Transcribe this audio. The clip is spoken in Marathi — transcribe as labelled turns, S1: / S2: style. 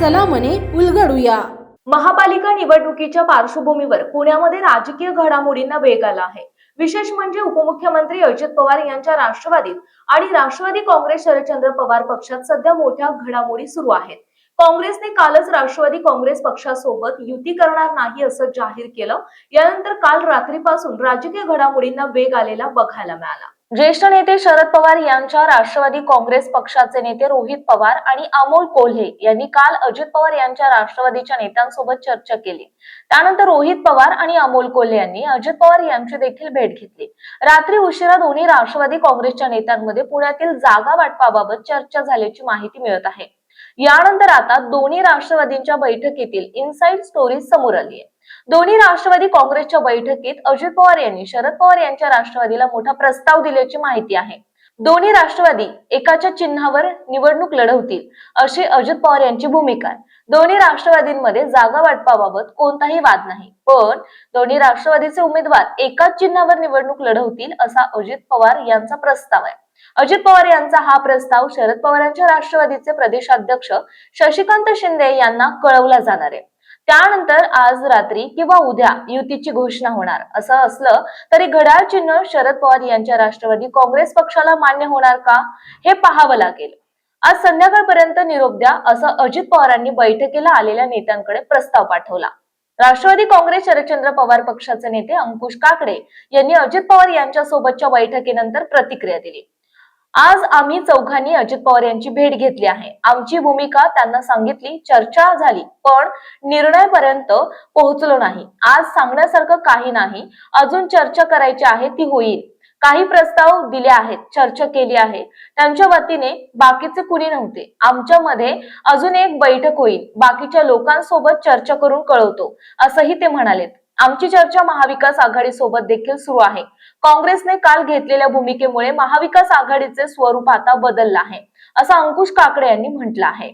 S1: चला म्हणे उलगडूया।
S2: महापालिका निवडणुकीच्या पार्श्वभूमीवर पुण्यामध्ये राजकीय घडामोडींना वेग आला आहे। विशेष म्हणजे उपमुख्यमंत्री अजित पवार यांच्या राष्ट्रवादीत आणि राष्ट्रवादी काँग्रेस शरदचंद्र पवार पक्षात सध्या मोठ्या घडामोडी सुरू आहेत। काँग्रेसने कालच राष्ट्रवादी काँग्रेस पक्षासोबत युती करणार नाही असं जाहीर केलं। यानंतर काल रात्रीपासून राजकीय घडामोडींना वेग आलेला बघायला मिळाला। ज्येष्ठ नेते शरद पवार यांच्या राष्ट्रवादी काँग्रेस पक्षाचे नेते रोहित पवार आणि अमोल कोल्हे यांनी काल अजित पवार यांच्या राष्ट्रवादीच्या नेत्यांसोबत चर्चा केली। त्यानंतर रोहित पवार आणि अमोल कोल्हे यांनी अजित पवार यांची देखील भेट घेतली। रात्री उशिरा दोन्ही राष्ट्रवादी काँग्रेसच्या नेत्यांमध्ये पुण्यातील जागा वाटपाबाबत चर्चा झाल्याची माहिती मिळत आहे। यानंतर आता दोन्ही राष्ट्रवादींच्या बैठकीतील इनसाइड स्टोरी समोर आली आहे। दोन्ही राष्ट्रवादी काँग्रेसच्या बैठकीत अजित पवार यांनी शरद पवार यांच्या राष्ट्रवादीला मोठा प्रस्ताव दिल्याची माहिती आहे। दोन्ही राष्ट्रवादी एकाच्या चिन्हावर निवडणूक लढवतील अशी अजित पवार यांची भूमिका आहे। दोन्ही राष्ट्रवादींमध्ये जागा वाटपाबाबत कोणताही वाद नाही, पण दोन्ही राष्ट्रवादीचे उमेदवार एकाच चिन्हावर निवडणूक लढवतील असा अजित पवार यांचा प्रस्ताव आहे। अजित पवार यांचा हा प्रस्ताव शरद पवारांच्या राष्ट्रवादीचे प्रदेशाध्यक्ष शशिकांत शिंदे यांना कळवला जाणार आहे। त्यानंतर आज रात्री किंवा उद्या युतीची घोषणा होणार। असं असलं तरी घड्याळ चिन्ह शरद पवार यांच्या राष्ट्रवादी काँग्रेस पक्षाला मान्य होणार का हे पाहावं लागेल। आज संध्याकाळपर्यंत निरोप द्या असं अजित पवारांनी बैठकीला आलेल्या नेत्यांकडे प्रस्ताव पाठवला। राष्ट्रवादी काँग्रेस शरदचंद्र पवार पक्षाचे नेते अंकुश काकडे यांनी अजित पवार यांच्या सोबतच्या बैठकीनंतर प्रतिक्रिया दिली। आज आम्ही चौघांनी अजित पवार यांची भेट घेतली आहे। आमची भूमिका त्यांना सांगितली, चर्चा झाली, पण निर्णयापर्यंत पोहोचलो नाही। आज सांगण्यासारखं काही नाही, अजून चर्चा करायची आहे ती होईल। काही प्रस्ताव दिले आहेत, चर्चा केली आहे, त्यांच्या वतीने बाकीचे कुणी नव्हते। आमच्यामध्ये अजून एक बैठक होईल, बाकीच्या लोकांसोबत चर्चा करून कळवतो असंही ते म्हणाले। आमची चर्चा महाविकास आघाडी सोबत देखील सुरू आहे। काँग्रेसने काल घेतलेल्या भूमिकेमुळे महाविकास आघाडीचे स्वरूप आता बदललं आहे असं अंकुश काकडे यांनी म्हटलं आहे।